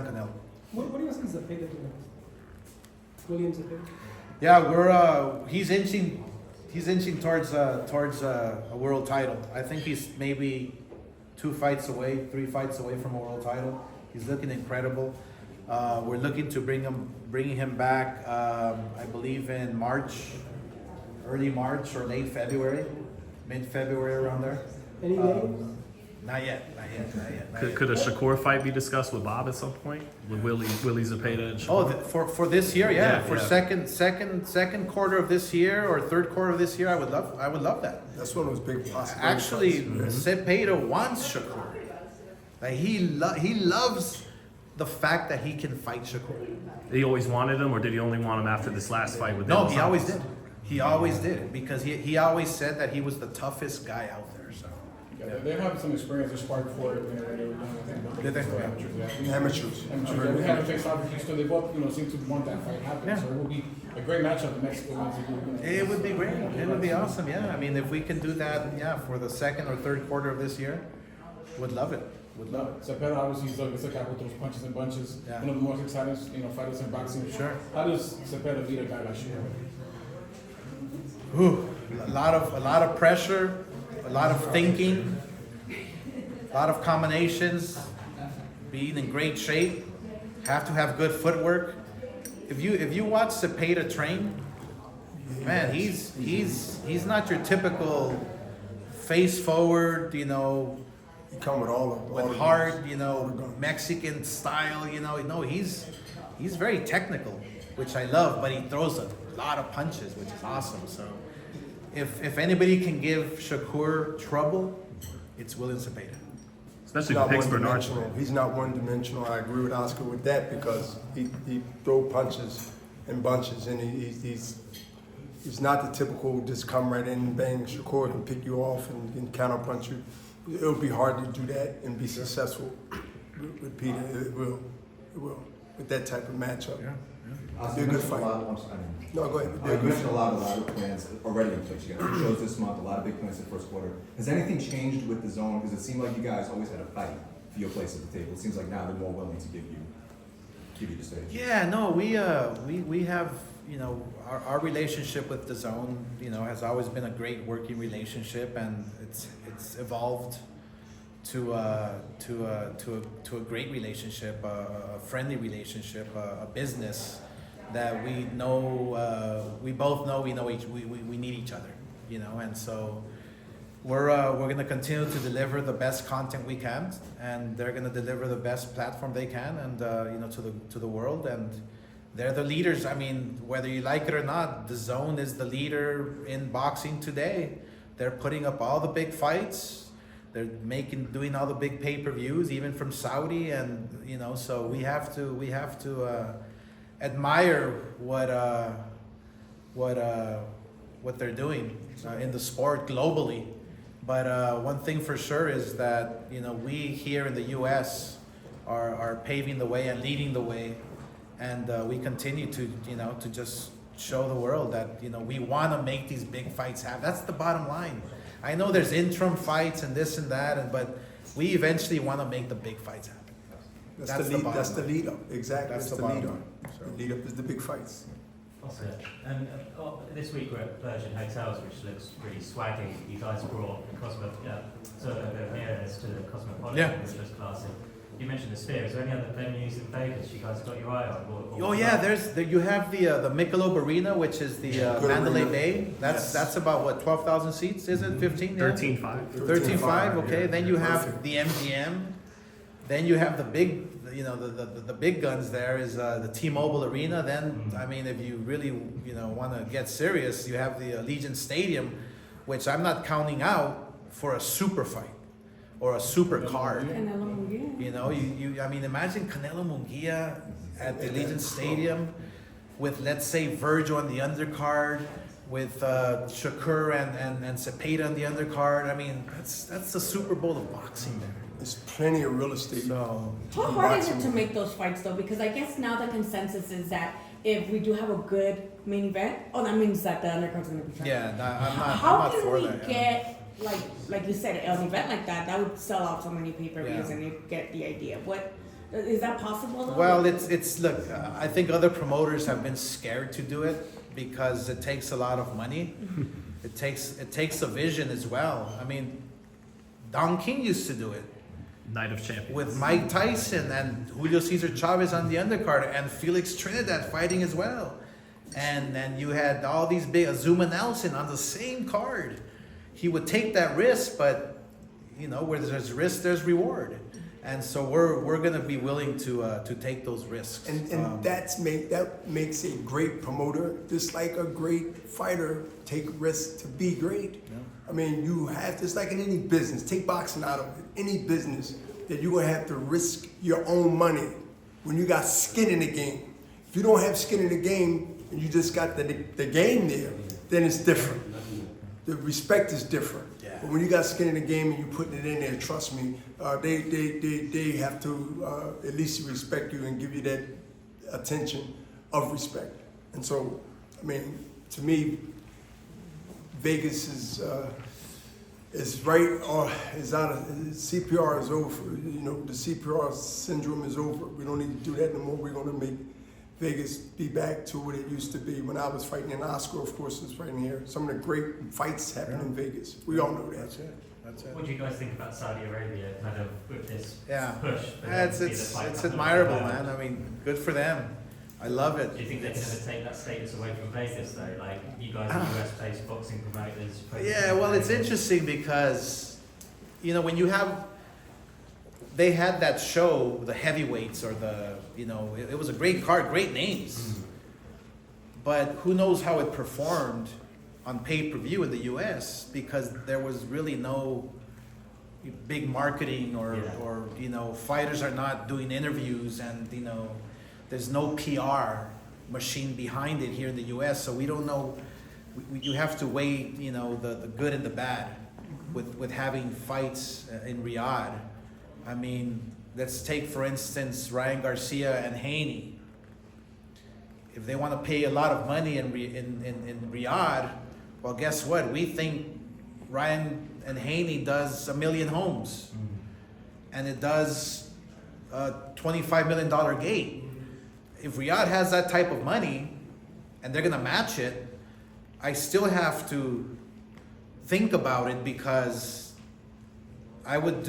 Canelo. What do you think Zepeda doing? William Zepeda? Yeah, he's inching towards a world title. I think he's maybe 3 fights away from a world title. He's looking incredible. We're looking to bringing him back. I believe in March, early March or late February, mid-February around there. Any names? Not yet. Could a Shakur fight be discussed with Bob at some point? With Willie Zepeda and Shakur? Oh, for this year, yeah. For yeah. second quarter of this year or third quarter of this year, I would love that. That's one of those big possibilities. Actually, Zepeda wants Shakur. Like he loves the fact that he can fight Shakur. He always wanted him, or did he only want him after this last fight with No, he always did. He always did because he always said that he was the toughest guy out there. So. Yeah, they have some experience with spark for it when they were doing Did they? Amateurs. Yeah, we had to face off with Houston. They both, seem to want that fight happen. Yeah. So it will be a great matchup the next ones. It would be great. It would be awesome. Yeah, I mean, if we can do that, yeah, for the second or third quarter of this year, would love it. Would love it. Zepeda obviously is a guy who throws punches and bunches. Yeah. One of the most exciting, fighters in boxing. Sure. How does Zepeda beat a guy like Shakur? A lot of pressure, a lot of thinking, a lot of combinations, being in great shape, have to have good footwork. If you watch Zepeda train, man, he's not your typical face forward, He come with all the hard, Mexican style, No, he's very technical, which I love, but he throws a lot of punches, which is awesome. So if anybody can give Shakur trouble, it's William Zepeda. Especially the Pittsburgh Arch. He's not one-dimensional. I agree with Oscar with that because he throw punches in bunches, and he's not the typical just come right in and bang. Shakur can pick you off and counter punch you. It'll be hard to do that and be successful with Peter. It will with that type of matchup. Yeah. It'll be a good fight. No, go ahead. You mentioned a lot of plans already in place. You got shows this month, a lot of big plans in the first quarter. Has anything changed with the zone? Because it seemed like you guys always had a fight for your place at the table. It seems like now they're more willing to give you the stage. Yeah, no, we have, our relationship with the zone, has always been a great working relationship, and it's evolved to a great relationship, a friendly relationship, a business that we know, we both know we need each other, and so we're going to continue to deliver the best content we can, and they're going to deliver the best platform they can, and to the world, and they're the leaders. I mean, whether you like it or not, the zone is the leader in boxing today. They're putting up all the big fights. They're doing all the big pay-per-views, even from Saudi, and so we have to admire what they're doing in the sport globally. But one thing for sure is that we here in the U.S. are paving the way and leading the way, and we continue to to just show the world that we want to make these big fights happen. That's the bottom line. I know there's interim fights and this and that, but we eventually want to make the big fights happen. That's the lead up. Exactly. That's the the lead bottom up. line. So. The lead up is the big fights. Oscar, and this week we're at Vergil Hotels, which looks really swaggy. You guys brought Ramirez to the Cosmopolitan, which was classy. You mentioned the Sphere. Is there any other venues in Vegas you guys got your eye on? Oh yeah, you have the Michelob Arena, which is the Mandalay Arena. Bay. That's about what, 12,000 seats? Is it 15? 13.5. 13.5. Okay. Yeah. Then you have the MGM. Then you have the big, the big guns. There is the T-Mobile Arena. Then I mean, if you really want to get serious, you have the Allegiant Stadium, which I'm not counting out for a super fight or a super card. I mean, imagine Canelo Munguia at the Allegiant Stadium with, let's say, Vergil on the undercard, with Shakur and Zepeda on the undercard. I mean, that's the Super Bowl of boxing there. There's plenty of real estate. So how hard is it to make those fights though? Because I guess now the consensus is that if we do have a good main event, that means that the undercard's going to be trying. Yeah, How I'm not can for we that. get like you said, an event like that would sell out so many pay-per-views, Yeah. and you get the idea. Is that possible? Though? Well, it's look. I think other promoters have been scared to do it because it takes a lot of money. It takes a vision as well. I mean, Don King used to do it Night of Champions. with Mike Tyson and Julio Cesar Chavez on the undercard and Felix Trinidad fighting as well. And then you had all these big Azuma Nelson on the same card. He would take that risk, but you know, where there's risk, there's reward. And so we're gonna be willing to take those risks. And that makes a great promoter, just like a great fighter take risks to be great. Yeah. I mean, you have just like in any business, take boxing out of it, any business that you're gonna have to risk your own money when you got skin in the game. If you don't have skin in the game and you just got the game there, then it's different. The respect is different. Yeah. But when you got skin in the game and you putting it in there, trust me, they have to at least respect you and give you that attention of respect. And so, I mean, to me, Vegas is right or is out of CPR is over. You know, the CPR syndrome is over. We don't need to do that no more. We're going to make Vegas be back to what it used to be. When I was fighting in Oscar, of course, was fighting here. Some of the great fights happen in Vegas. We all know that. That's it. That's it. What do you guys think about Saudi Arabia, kind of with this Yeah. push? for Yeah, them to be the fight it's capital admirable, of the world? man. I mean, good for them. I love it. Do you think they can ever take that status away from Vegas, though? Like, you guys are US-based boxing promoters. Yeah, well, it's interesting because, you know, when you have, they had that show, the heavyweights or the, you know, it was a great card, great names. But who knows how it performed on pay-per-view in the US because there was really no big marketing or, you know, fighters are not doing interviews and, you know, there's no PR machine behind it here in the US, so we don't know. You have to weigh, you know, the good and the bad with having fights in Riyadh. I mean, let's take, for instance, Ryan Garcia and Haney. If they want to pay a lot of money in Riyadh, well, guess what? We think Ryan and Haney does 1 million homes. And it does a $25 million gate. If Riyadh has that type of money and they're gonna match it, I still have to think about it because I would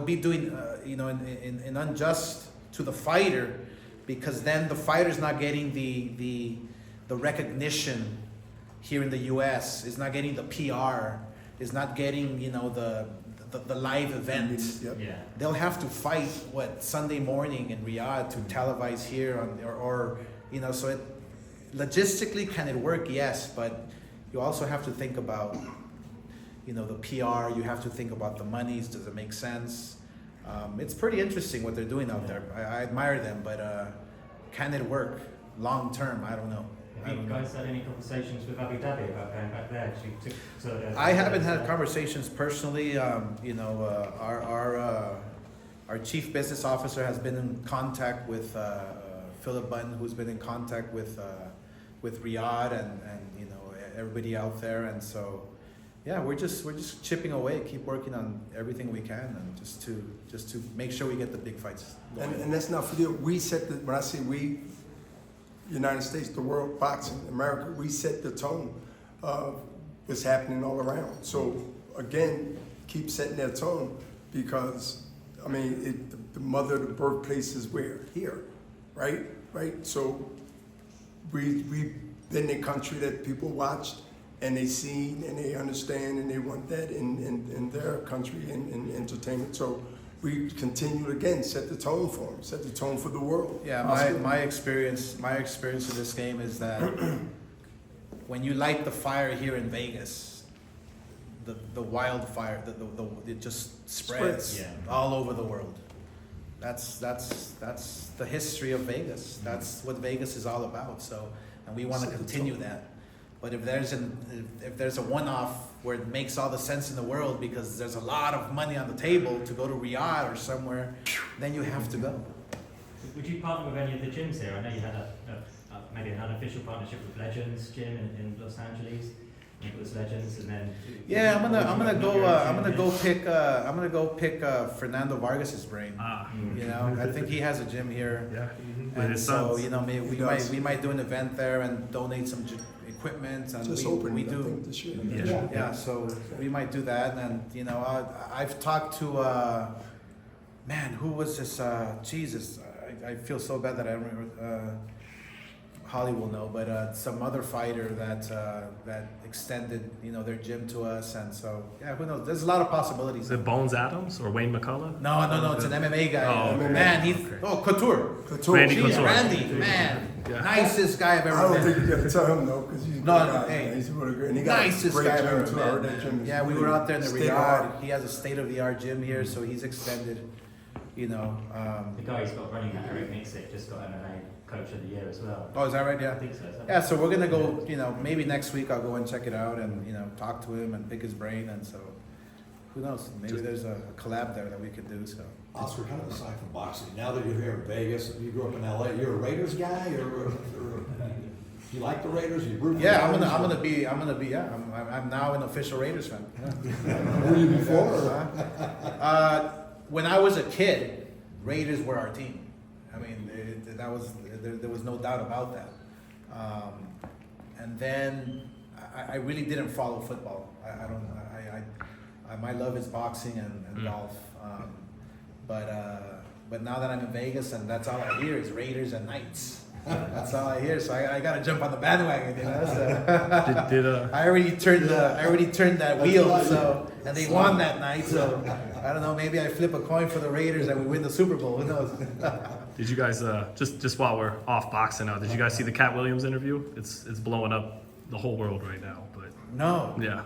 be doing you know, in unjust to the fighter because then the fighter's not getting the recognition here in the US, is not getting the PR, is not getting, you know, the live event. Yep. Yeah. They'll have to fight Sunday morning in Riyadh to televise here or you know, so logistically can it work? Yes, but you also have to think about, you know, the PR, you have to think about the monies, does it make sense? It's pretty interesting what they're doing out there. I admire them, but can it work long term? I don't know. Have you guys had any conversations with Abu Dhabi about going back there? I haven't had conversations personally. You know, our chief business officer has been in contact with Philip Bunn, who's been in contact with Riyadh and you know, everybody out there, and so yeah, we're just chipping away, keep working on everything we can, and just to make sure we get the big fights going. And let's not forget, we set the, when I say we, United States, the world, boxing, America, we set the tone of what's happening all around. So again, keep setting that tone because, I mean, the mother, the birthplace is where? Here, right? Right? So we've been a country that people watched and they seen and they understand and they want that in their country in entertainment. So we continue to, again, set the tone for them, set the tone for the world. Yeah, my experience in this game is that when you light the fire here in Vegas, the wildfire, it just spreads all over the world. That's the history of Vegas. That's what Vegas is all about. So, and we want to continue that. But if there's a one-off where it makes all the sense in the world because there's a lot of money on the table to go to Riyadh or somewhere, then you have to go. Would you partner with any of the gyms here? I know you had maybe an unofficial partnership with Legends Gym in Los Angeles. Nicholas Legends, and then. Yeah, I'm gonna go pick Fernando Vargas's brain. You know, I think he has a gym here. Yeah. With And his so, sons. you know, maybe He does. we might do an event there and donate some equipment, and Just we opened, I do. think, this year. Yeah. Yeah, so we might do that, and you know, I've talked to man, who was this? Jesus, I feel so bad that I don't remember. Holly will know, but some other fighter that extended, you know, their gym to us, and so yeah, who knows? There's a lot of possibilities. Is it Bones Adams or Wayne McCullough? No, it's an MMA guy. Oh, okay. Man, he's Okay. Couture. Randy Jeez, Couture. Randy, man, Yeah. nicest guy I've I ever don't met. think you gotta tell him though, because he's a good No, guy. hey, He's really good. And he got Nicest a great guy I've gym ever too. I heard met, that gym man. is Yeah, we really were out there in the state of yard. art. He has a state-of-the-art gym here, so he's extended. You know. The guy who's got running that, Eric Mixit, just got MMA Coach of the Year as well. Oh, is that right? I Yeah. think so. Is that Yeah, so we're gonna go. You know, maybe next week I'll go and check it out and, you know, talk to him and pick his brain, and so who knows? Maybe there's a collab there that we could do. So. Oscar, kind of aside from boxing, now that you're here in Vegas, you grew up in LA, you're a Raiders guy, or you like the Raiders? You root for Yeah, the I'm Raiders, gonna be. Yeah, I'm now an official Raiders fan. Yeah. or were you before? Or? When I was a kid, Raiders were our team. I mean, there was no doubt about that. And then I really didn't follow football. My love is boxing and golf. But now that I'm in Vegas, and that's all I hear is Raiders and Knights. That's all I hear. So I gotta jump on the bandwagon, you know. So. I already turned that wheel, so, and they won that night. So I don't know. Maybe I flip a coin for the Raiders and we win the Super Bowl. Who knows? Did you guys just while we're off boxing now? Did you guys see the Cat Williams interview? It's blowing up the whole world right now. But No. yeah,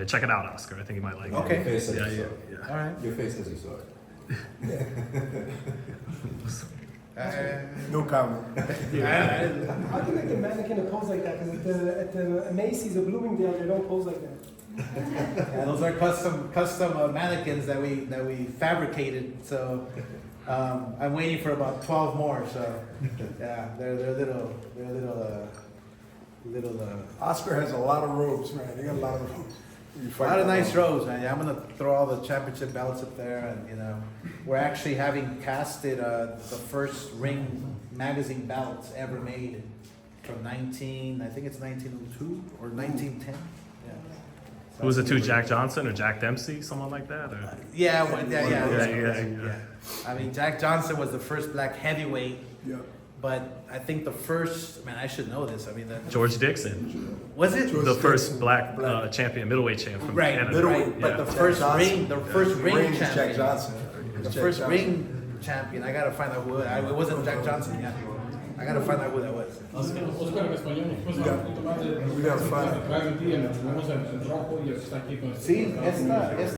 check it out, Oscar. I think you might like Okay. Your face says it. you saw it. Yeah. All right. Your face says you saw it. No comment. How do you make a mannequin to pose like that? Because at the Macy's or Bloomingdale, they don't pose like that. Yeah, those are custom mannequins that we fabricated. So I'm waiting for about 12 more. So yeah, they're little. Oscar has a lot of robes, man. He got a lot of robes. A lot of nice rows, man. Yeah, I'm gonna throw all the championship belts up there, and you know, we're actually having casted the first ring magazine belt ever made from I think it's 1902 or 1910. Yeah. So Who was it that's to? gonna be- Jack Johnson or Jack Dempsey, someone like that? Or? Yeah, Yeah. I mean, Jack Johnson was the first black heavyweight, Yeah. but I think the first, man, I should know this. I mean, George Dixon, was it? George the first Dixon, black black. champion, middleweight champ from Right, Canada. middleweight, But the Yeah. first Johnson. ring is Jack champion. Johnson. The It's Jack first Johnson. ring champion. I gotta find out who. It wasn't Jack Johnson. Yeah, I gotta find out who that was. Oscar en español, después We got- un poquito más de... we got fun. Trae el día, nos vemos en rojo y está aquí con... Sí, esta